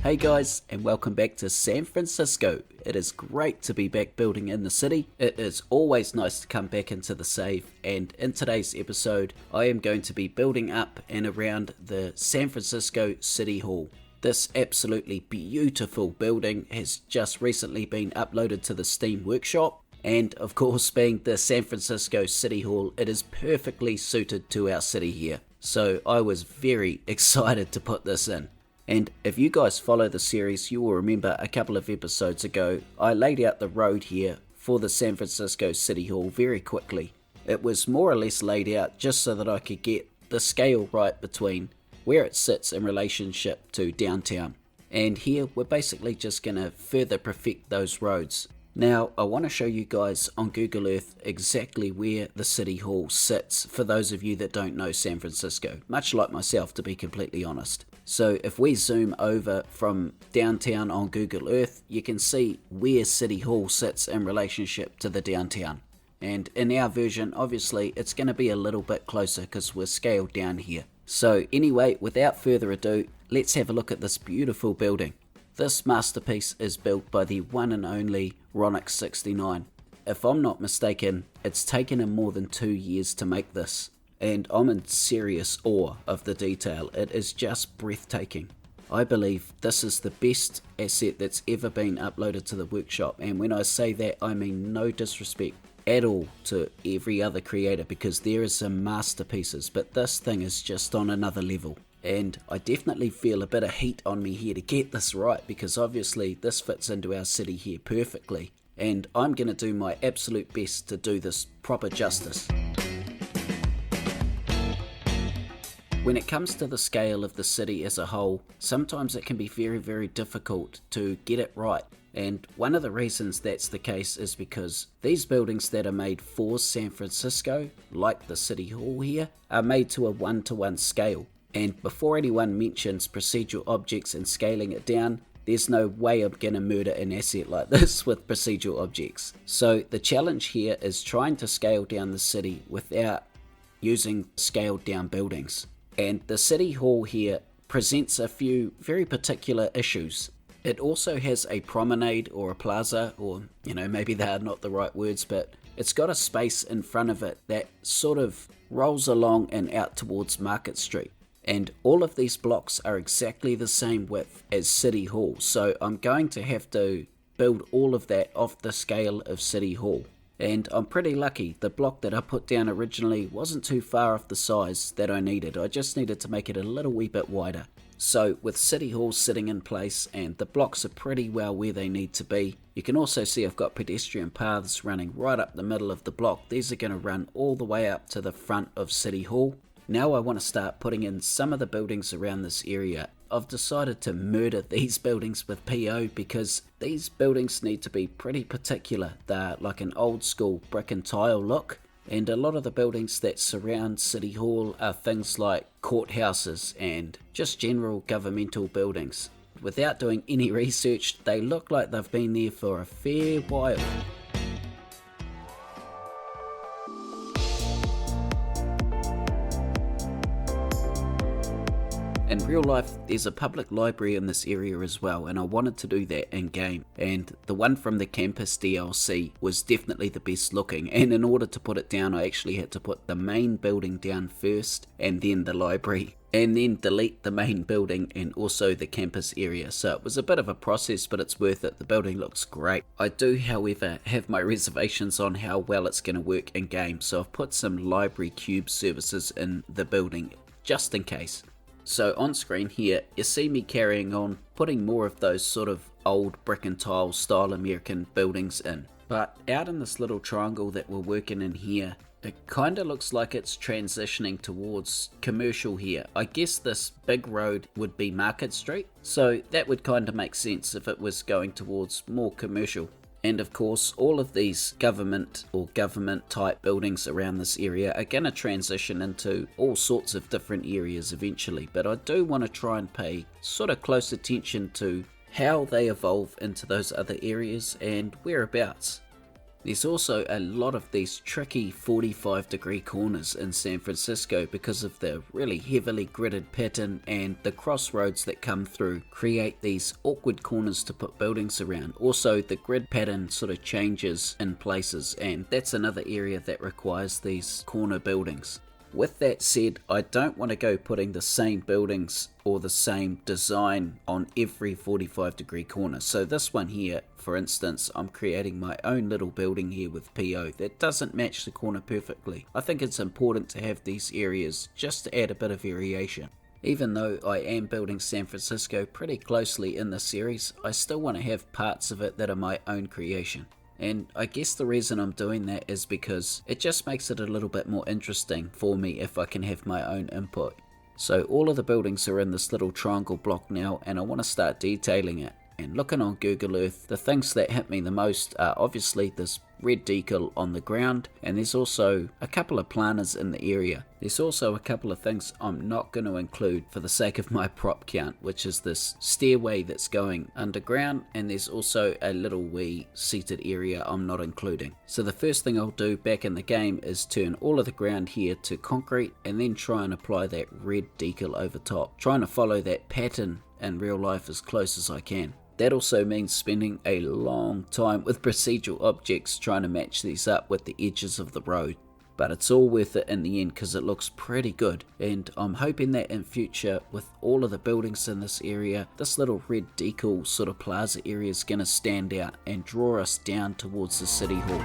Hey guys, and welcome back to San Francisco. It is great to be back building in the city. It is always nice to come back into the save, and in today's episode I am going to be building up and around the San Francisco City Hall. This absolutely beautiful building has just recently been uploaded to the Steam Workshop, and of course, being the San Francisco City Hall, it is perfectly suited to our city here. So I was very excited to put this in. And if you guys follow the series, you will remember a couple of episodes ago, I laid out the road here for the San Francisco City Hall very quickly. It was more or less laid out just so that I could get the scale right between where it sits in relationship to downtown. And here we're basically just going to further perfect those roads. Now I want to show you guys on Google Earth exactly where the City Hall sits for those of you that don't know San Francisco, much like myself to be completely honest. So if we zoom over from downtown on Google Earth, you can see where City Hall sits in relationship to the downtown. And in our version, obviously, it's going to be a little bit closer because we're scaled down here. So anyway, without further ado, let's have a look at this beautiful building. This masterpiece is built by the one and only Ronix69. If I'm not mistaken, it's taken him more than 2 years to make this. And I'm in serious awe of the detail. It is just breathtaking. I believe this is the best asset that's ever been uploaded to the workshop, and when I say that, I mean no disrespect at all to every other creator, because there are some masterpieces, but this thing is just on another level. And I definitely feel a bit of heat on me here to get this right, because obviously this fits into our city here perfectly, and I'm going to do my absolute best to do this proper justice. When it comes to the scale of the city as a whole, sometimes it can be very difficult to get it right. And one of the reasons that's the case is because these buildings that are made for San Francisco, like the City Hall here, are made to a 1-to-1 scale. And before anyone mentions procedural objects and scaling it down, there's no way I'm going to murder an asset like this with procedural objects. So the challenge here is trying to scale down the city without using scaled down buildings. And the City Hall here presents a few very particular issues. It also has a promenade or a plaza, or maybe they are not the right words, but it's got a space in front of it that sort of rolls along and out towards Market Street. And all of these blocks are exactly the same width as City Hall, so I'm going to have to build all of that off the scale of City Hall. And I'm pretty lucky, the block that I put down originally wasn't too far off the size that I needed. I just needed to make it a little wee bit wider. So with City Hall sitting in place and the blocks are pretty well where they need to be, you can also see I've got pedestrian paths running right up the middle of the block. These are going to run all the way up to the front of City Hall. Now I want to start putting in some of the buildings around this area. I've decided to murder these buildings with PO because these buildings need to be pretty particular. They're like an old school brick and tile look, and a lot of the buildings that surround City Hall are things like courthouses and just general governmental buildings. Without doing any research, they look like they've been there for a fair while. In real life, there's a public library in this area as well, and I wanted to do that in game, and the one from the campus DLC was definitely the best looking, and in order to put it down I actually had to put the main building down first and then the library, and then delete the main building and also the campus area. So it was a bit of a process, but it's worth it. The building looks great. I do however have my reservations on how well it's going to work in game, so I've put some library cube services in the building just in case. So on screen here, you see me carrying on, putting more of those sort of old brick and tile style American buildings in. But out in this little triangle that we're working in here, it kind of looks like it's transitioning towards commercial here. I guess this big road would be Market Street, so that would kind of make sense if it was going towards more commercial. And of course, all of these government or government type buildings around this area are going to transition into all sorts of different areas eventually. But I do want to try and pay sort of close attention to how they evolve into those other areas and whereabouts. There's also a lot of these tricky 45-degree corners in San Francisco because of the really heavily gridded pattern, and the crossroads that come through create these awkward corners to put buildings around. Also, the grid pattern sort of changes in places, and that's another area that requires these corner buildings. With that said, I don't want to go putting the same buildings or the same design on every 45-degree corner. So this one here, for instance, I'm creating my own little building here with PO that doesn't match the corner perfectly. I think it's important to have these areas just to add a bit of variation. Even though I am building San Francisco pretty closely in this series, I still want to have parts of it that are my own creation. And I guess the reason I'm doing that is because it just makes it a little bit more interesting for me if I can have my own input. So all of the buildings are in this little triangle block now, and I want to start detailing it. And looking on Google Earth, the things that hit me the most are obviously this red decal on the ground, and there's also a couple of planters in the area. There's also a couple of things I'm not going to include for the sake of my prop count, which is this stairway that's going underground, and there's also a little wee seated area I'm not including. So the first thing I'll do back in the game is turn all of the ground here to concrete, and then try and apply that red decal over top, trying to follow that pattern in real life as close as I can. That also means spending a long time with procedural objects trying to match these up with the edges of the road. But it's all worth it in the end because it looks pretty good, and I'm hoping that in future with all of the buildings in this area, this little red decal sort of plaza area is going to stand out and draw us down towards the City Hall.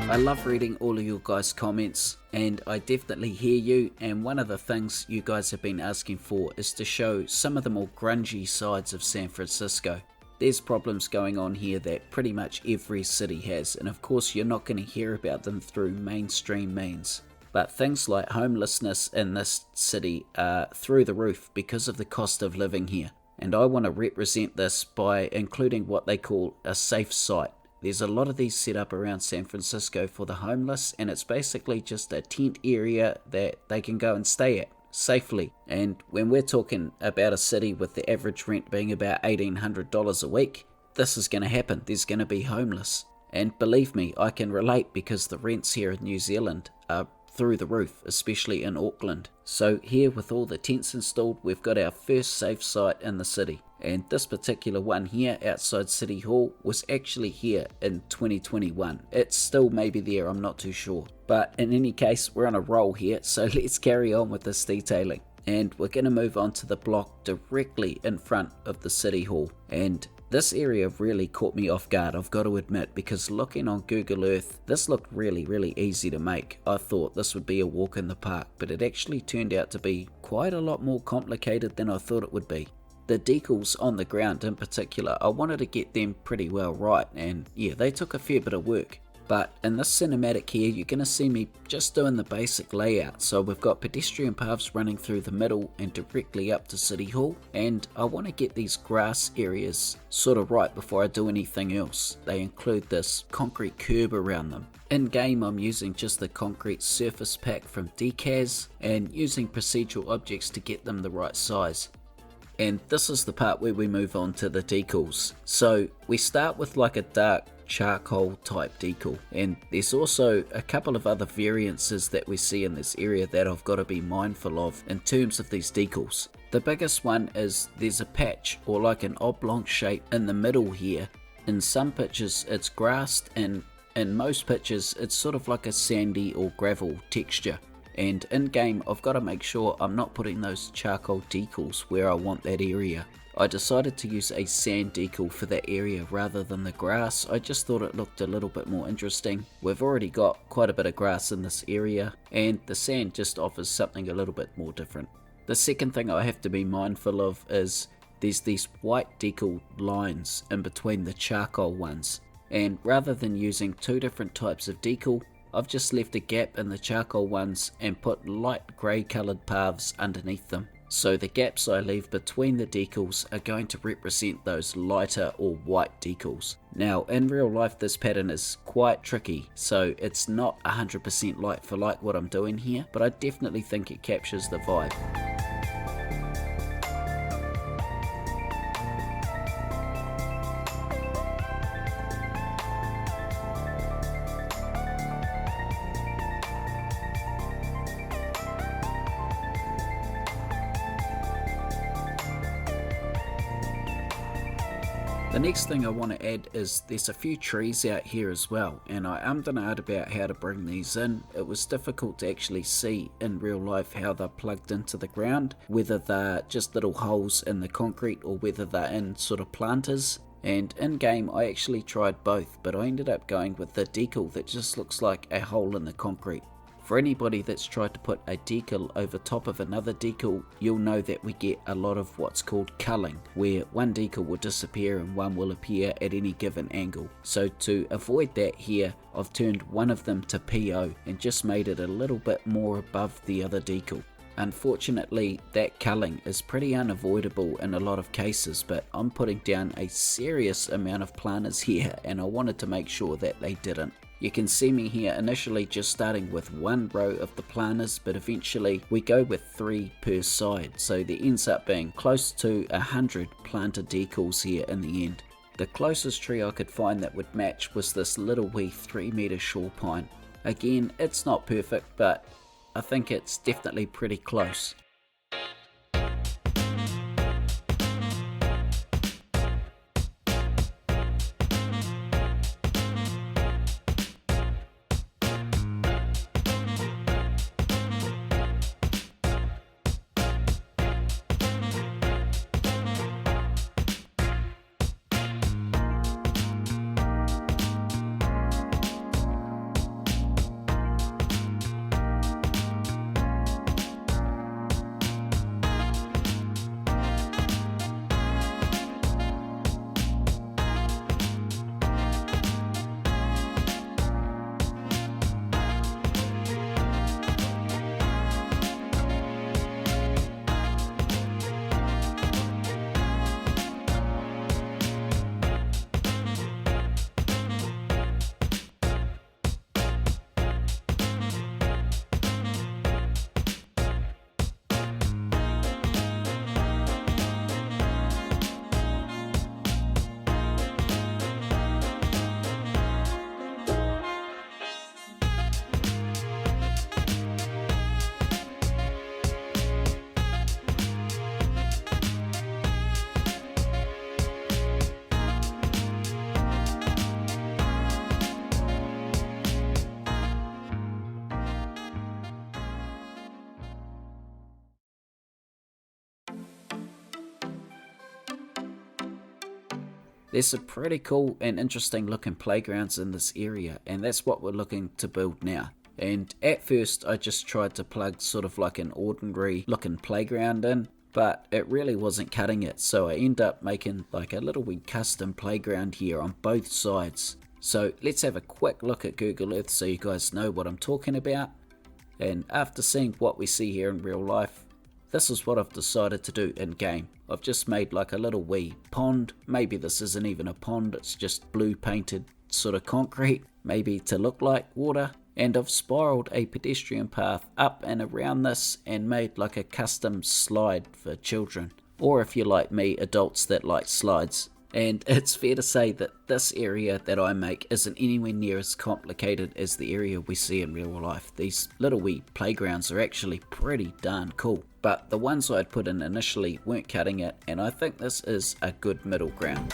I love reading all of your guys' comments, and I definitely hear you, and one of the things you guys have been asking for is to show some of the more grungy sides of San Francisco. There's problems going on here that pretty much every city has, and of course you're not going to hear about them through mainstream means. But things like homelessness in this city are through the roof because of the cost of living here, and I want to represent this by including what they call a safe site. There's a lot of these set up around San Francisco for the homeless, and it's basically just a tent area that they can go and stay at safely. And when we're talking about a city with the average rent being about $1,800 a week, this is going to happen. There's going to be homeless. And believe me, I can relate because the rents here in New Zealand are through the roof, especially in Auckland. So here with all the tents installed, we've got our first safe site in the city. And this particular one here outside City Hall was actually here in 2021. It's still maybe there, I'm not too sure. But in any case, we're on a roll here, so let's carry on with this detailing. And we're going to move on to the block directly in front of the City Hall. And this area really caught me off guard, I've got to admit, because looking on Google Earth, this looked really easy to make. I thought this would be a walk in the park, but it actually turned out to be quite a lot more complicated than I thought it would be. The decals on the ground in particular, I wanted to get them pretty well right, and yeah, they took a fair bit of work. But in this cinematic here, you're going to see me just doing the basic layout. So we've got pedestrian paths running through the middle and directly up to City Hall, and I want to get these grass areas sort of right before I do anything else. They include this concrete curb around them. In game, I'm using just the concrete surface pack from Decals and using procedural objects to get them the right size. And this is the part where we move on to the decals. So we start with like a dark charcoal type decal, and there's also a couple of other variances that we see in this area that I've got to be mindful of in terms of these decals. The biggest one is there's a patch or like an oblong shape in the middle here. In some pictures it's grassed, and in most pictures it's sort of like a sandy or gravel texture. And in game I've got to make sure I'm not putting those charcoal decals where I want that area. I decided to use a sand decal for that area rather than the grass. I just thought it looked a little bit more interesting. We've already got quite a bit of grass in this area, and the sand just offers something a little bit more different. The second thing I have to be mindful of is there's these white decal lines in between the charcoal ones, and rather than using two different types of decal, I've just left a gap in the charcoal ones and put light grey coloured paths underneath them. So the gaps I leave between the decals are going to represent those lighter or white decals. Now in real life this pattern is quite tricky, so it's not 100% like for like what I'm doing here, but I definitely think it captures the vibe. The next thing I want to add is there's a few trees out here as well, and I ummed and ahed about how to bring these in. It was difficult to actually see in real life how they're plugged into the ground, whether they're just little holes in the concrete or whether they're in sort of planters. And in game I actually tried both, but I ended up going with the decal that just looks like a hole in the concrete. For anybody that's tried to put a decal over top of another decal, you'll know that we get a lot of what's called culling, where one decal will disappear and one will appear at any given angle. So to avoid that here, I've turned one of them to PO and just made it a little bit more above the other decal. Unfortunately, that culling is pretty unavoidable in a lot of cases, but I'm putting down a serious amount of planters here and I wanted to make sure that they didn't. You can see me here initially just starting with one row of the planters, but eventually we go with 3 per side, so there ends up being close to 100 planter decals here in the end. The closest tree I could find that would match was this little wee 3-meter shore pine. Again, it's not perfect, but I think it's definitely pretty close. There's some pretty cool and interesting looking playgrounds in this area, and that's what we're looking to build now. And at first I just tried to plug sort of like an ordinary looking playground in, but it really wasn't cutting it, so I end up making like a little wee custom playground here on both sides. So let's have a quick look at Google Earth so you guys know what I'm talking about. And after seeing what we see here in real life, this is what I've decided to do in game. I've just made like a little wee pond. Maybe this isn't even a pond, it's just blue painted sort of concrete, maybe to look like water. And I've spiraled a pedestrian path up and around this and made like a custom slide for children, or if you're like me, adults that like slides. And it's fair to say that this area that I make isn't anywhere near as complicated as the area we see in real life. These little wee playgrounds are actually pretty darn cool, but the ones I'd put in initially weren't cutting it, and I think this is a good middle ground.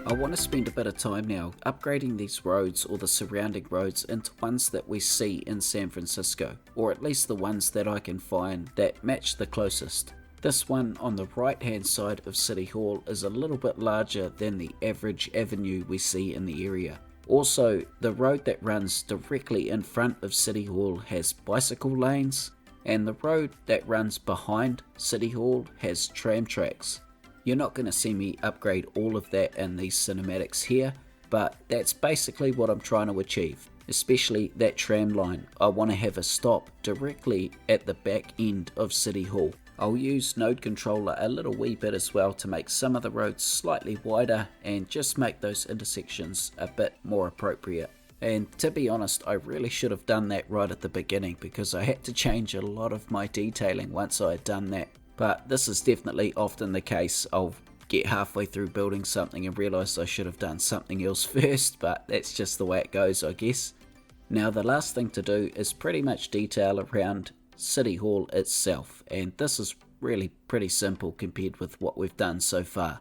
I want to spend a bit of time now upgrading these roads or the surrounding roads into ones that we see in San Francisco, or at least the ones that I can find that match the closest. This one on the right hand side of City Hall is a little bit larger than the average avenue we see in the area. Also, the road that runs directly in front of City Hall has bicycle lanes, and the road that runs behind City Hall has tram tracks. You're not going to see me upgrade all of that in these cinematics here, but that's basically what I'm trying to achieve, especially that tram line. I want to have a stop directly at the back end of City Hall. I'll use Node Controller a little wee bit as well to make some of the roads slightly wider and just make those intersections a bit more appropriate. And to be honest, I really should have done that right at the beginning because I had to change a lot of my detailing once I had done that. But this is definitely often the case. I'll get halfway through building something and realise I should have done something else first, but that's just the way it goes, I guess. Now the last thing to do is pretty much detail around City Hall itself, and this is really pretty simple compared with what we've done so far.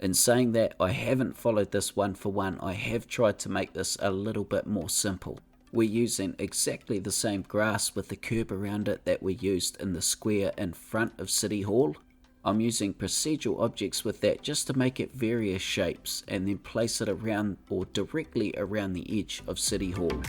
In saying that, I haven't followed this one for one. I have tried to make this a little bit more simple. We're using exactly the same grass with the curb around it that we used in the square in front of City Hall. I'm using procedural objects with that just to make it various shapes and then place it around or directly around the edge of City Hall.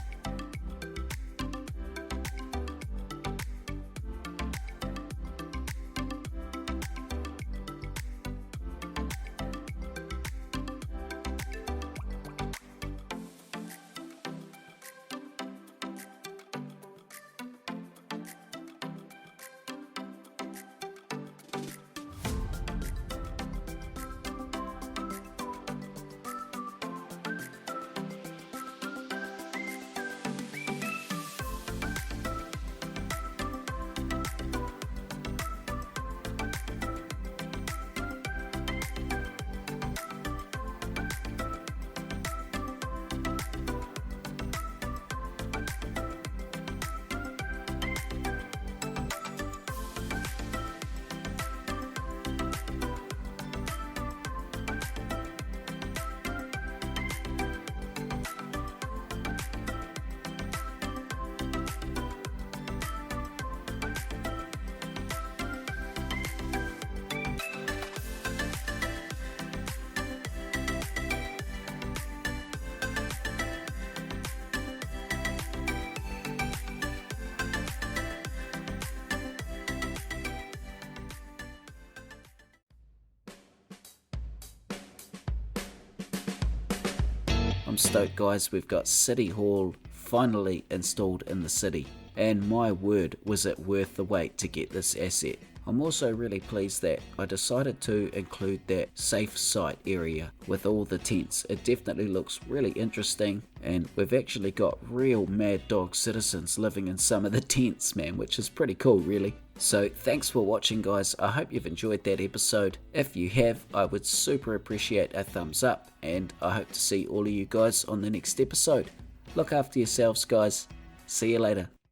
I'm stoked, guys. We've got City Hall finally installed in the city, and my word, was it worth the wait to get this asset. I'm also really pleased that I decided to include that safe site area with all the tents. It definitely looks really interesting, and we've actually got real mad dog citizens living in some of the tents, man, which is pretty cool, really. So thanks for watching, guys. I hope you've enjoyed that episode. If you have, I would super appreciate a thumbs up, and I hope to see all of you guys on the next episode. Look after yourselves, guys. See you later.